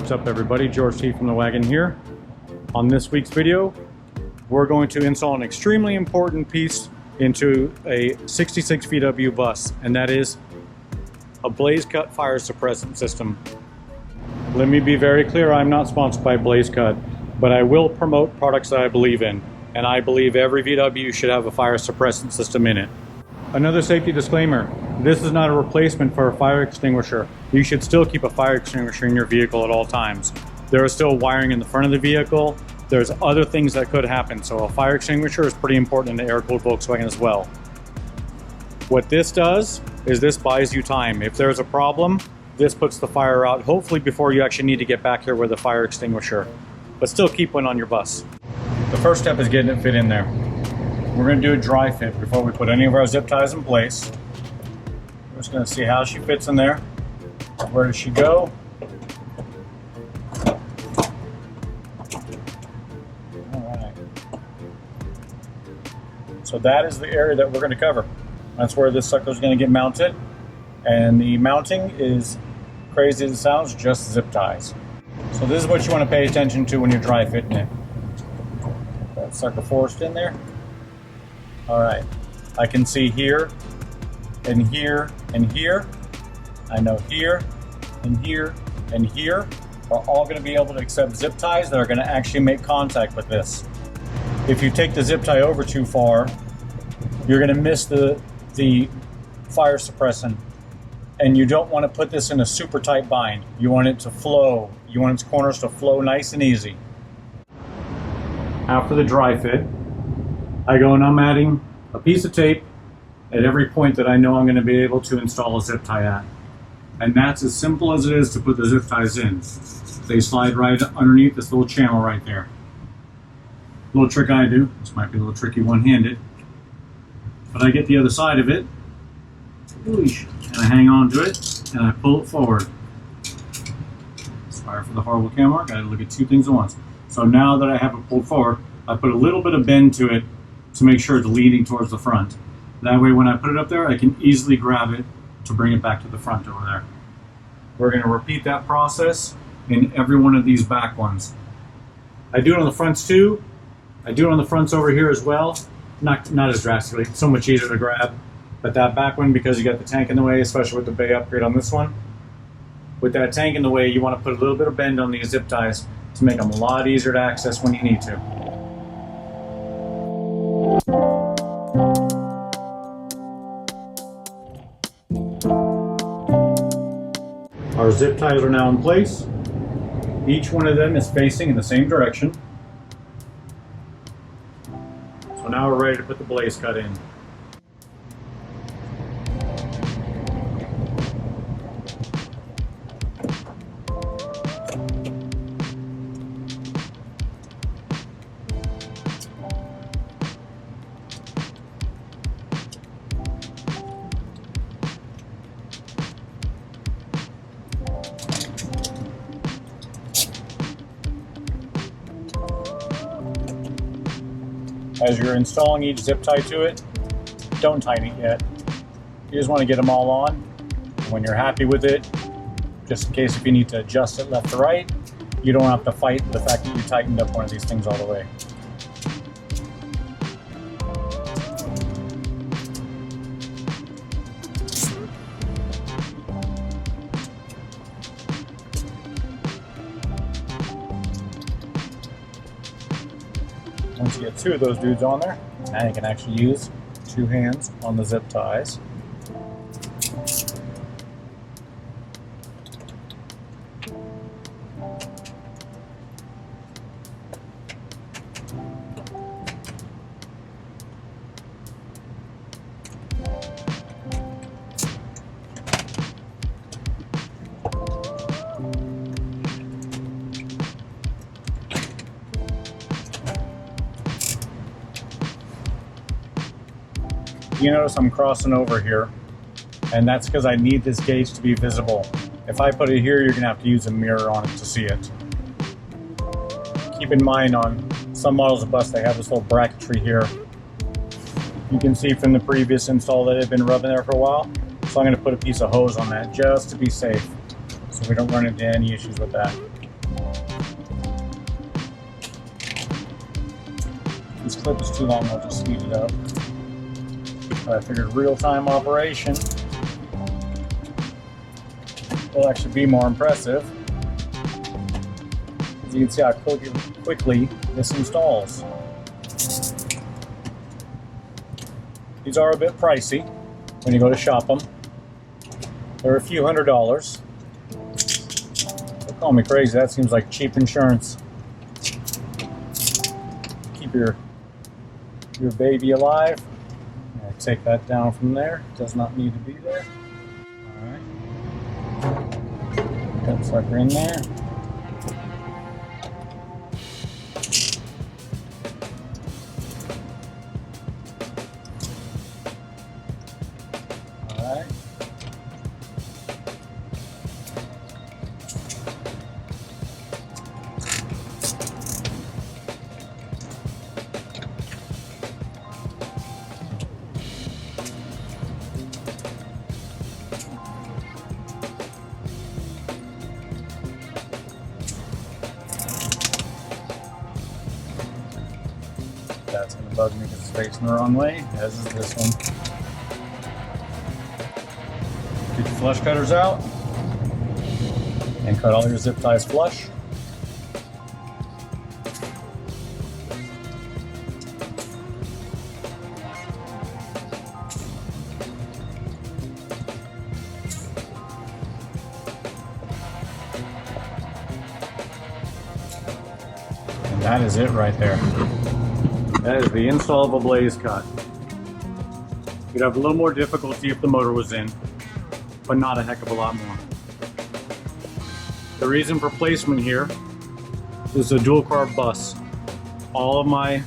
What's up everybody, George T from the Wagon here. On this week's video, we're going to install an extremely important piece into a 66 VW bus, and that is a Blazecut fire suppressant system. Let me be very clear, I'm not sponsored by Blazecut, but I will promote products that I believe in, and I believe every VW should have a fire suppressant system in it. Another safety disclaimer, this is not a replacement for a fire extinguisher. You should still keep a fire extinguisher in your vehicle at all times. There is still wiring in the front of the vehicle. There's other things that could happen, so a fire extinguisher is pretty important in the air-cooled Volkswagen as well. What this does is this buys you time. If there's a problem, this puts the fire out, hopefully before you actually need to get back here with a fire extinguisher. But still keep one on your bus. The first step is getting it fit in there. We're going to do a dry fit before we put any of our zip ties in place. We're just going to see how she fits in there. Where does she go? Alright. So that is the area that we're going to cover. That's where this sucker is going to get mounted. And the mounting is, crazy as it sounds, just zip ties. So this is what you want to pay attention to when you're dry fitting it. That sucker forced in there. Alright, I can see here, and here, and here. I know here, and here, and here are all going to be able to accept zip ties that are going to actually make contact with this. If you take the zip tie over too far, you're going to miss the fire suppressant. And you don't want to put this in a super tight bind. You want it to flow. You want its corners to flow nice and easy. After the dry fit, I go and I'm adding a piece of tape at every point that I know I'm going to be able to install a zip tie at. And that's as simple as it is to put the zip ties in. They slide right underneath this little channel right there. Little trick I do, this might be a little tricky one-handed, but I get the other side of it, and I hang on to it, and I pull it forward. Sorry for the horrible camera, gotta look at two things at once. So now that I have it pulled forward, I put a little bit of bend to it to make sure it's leaning towards the front. That way when I put it up there, I can easily grab it to bring it back to the front over there. We're going to repeat that process in every one of these back ones. I do it on the fronts too. I do it on the fronts over here as well. Not as drastically, it's so much easier to grab. But that back one, because you got the tank in the way, especially with the bay upgrade on this one, with that tank in the way, you want to put a little bit of bend on these zip ties to make them a lot easier to access when you need to. Our zip ties are now in place. Each one of them is facing in the same direction. So now we're ready to put the Blazecut in. As you're installing each zip tie to it, don't tighten it yet. You just want to get them all on. When you're happy with it, just in case if you need to adjust it left to right, you don't have to fight the fact that you tightened up one of these things all the way. Once you get two of those dudes on there, now you can actually use two hands on the zip ties. You notice I'm crossing over here, and that's because I need this gauge to be visible. If I put it here, you're going to have to use a mirror on it to see it. Keep in mind on some models of bus, they have this little bracketry here. You can see from the previous install that it had been rubbing there for a while. So I'm going to put a piece of hose on that just to be safe, so we don't run into any issues with that. This clip is too long, I'll just speed it up. But I figured real-time operation will actually be more impressive. As you can see how quickly this installs. These are a bit pricey when you go to shop them. They're a few $100s. Don't call me crazy, that seems like cheap insurance. Keep your baby alive. Take that down from there. Does not need to be there. Alright. Got the sucker in there. Alright. That's going to bug me because it's facing the wrong way, as is this one. Get your flush cutters out and cut all your zip ties flush. And that is it right there. That is the install of a Blazecut. You'd have a little more difficulty if the motor was in, but not a heck of a lot more. The reason for placement here is a dual carb bus. All of my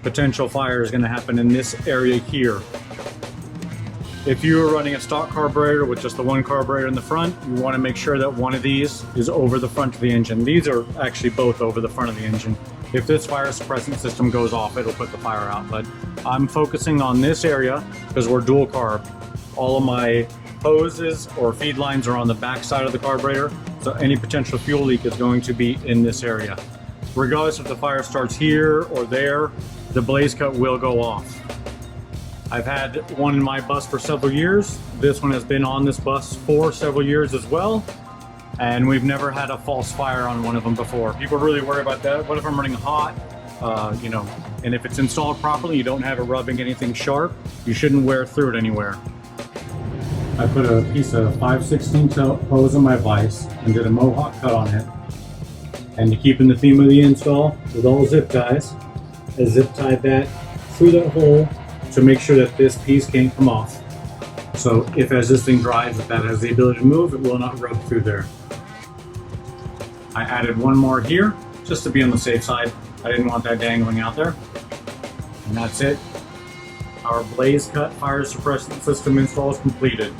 potential fire is going to happen in this area here. If you are running a stock carburetor with just the one carburetor in the front, you want to make sure that one of these is over the front of the engine. These are actually both over the front of the engine. If this fire suppressant system goes off, it'll put the fire out. But I'm focusing on this area because we're dual carb. All of my hoses or feed lines are on the back side of the carburetor, so any potential fuel leak is going to be in this area. Regardless if the fire starts here or there, the Blazecut will go off. I've had one in my bus for several years. This one has been on this bus for several years as well. And we've never had a false fire on one of them before. People really worry about that. What if I'm running hot? You know, and if it's installed properly, you don't have it rubbing anything sharp, you shouldn't wear through it anywhere. I put a piece of 5/16 hose on my vise and did a mohawk cut on it. And to keep in the theme of the install, with all zip ties, I zip tied that through that hole to make sure that this piece can't come off. So if as this thing dries, if that has the ability to move, it will not rub through there. I added one more here, just to be on the safe side. I didn't want that dangling out there. And that's it. Our Blazecut fire suppression system install is completed.